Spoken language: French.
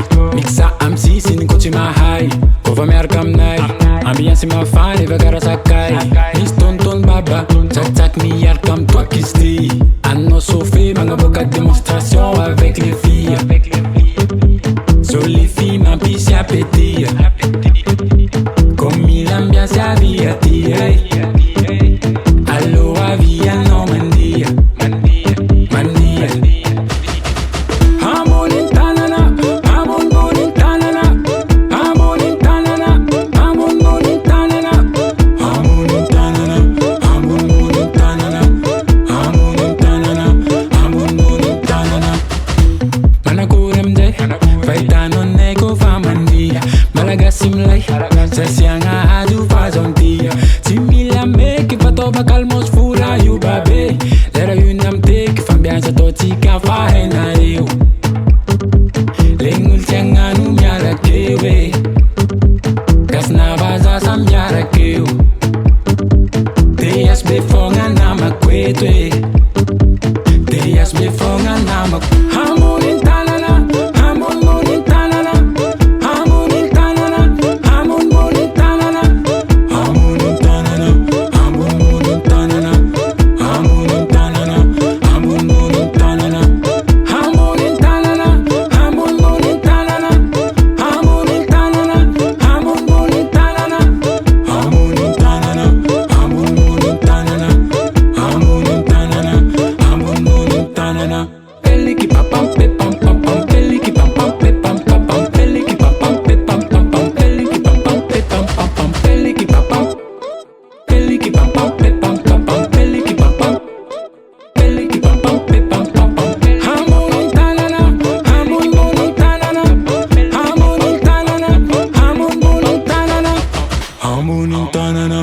boy. Mixa MC sin kochi ma high. Kova me arkam nai. Ambiance ma fine vagara sakai. Mis tonton baba. Tsak tsak mi arkam toi kisti. Anno sofé manga boka démonstration avec les filles. Sur les filles ma pisse à pétir. Comme il ambiance à vie à tirer. Allo a via no mandia. Mandia. Hamonin tanana. Hamon monin tanana. Hamonin tanana. Hamon monin tanana. Hamonin tanana. Hamon monin tanana. Hamonin tanana. Hamon monin tanana. Manakurem de. Faitanon neko famandia. Malagasim lay. Sesianga adu fazontia. Simila make fato bakalmos fura you babe. Lera yunam take fambianza totika fahena eu. Lengul tianganu miara kewe. Kasna baza sam miara keu. Deyas befonga nama kwetwe. Deyas befonga nama hamonin tanana. Hamon monin tanana. Hamonin tanana. Hamon monin tanana. Hamonin tanana. Hamon monin tanana. Hamonin tanana. Hamon monin tanana. Hamonin tanana. Hamon monin tanana. Hamonin tanana. Hamon monin tanana. Hamonin tanana. Hamon monin tanana. Hamonin tanana. Hamon monin tanana. Peliki papam pe pam pam pam. Peliki pam pam pe pam pam pam. Peliki pam pam pe pam pam pam. Peliki pam pam pe pam pam pam. Peliki pam pam. Peliki pam pam pe pam pam pam. Peliki pam pam. Peliki pam pam pe pam pam pam. Hamonin tanana. Hamon monin tanana. Hamonin tanana. Hamon monin tanana. Hamonin tanana.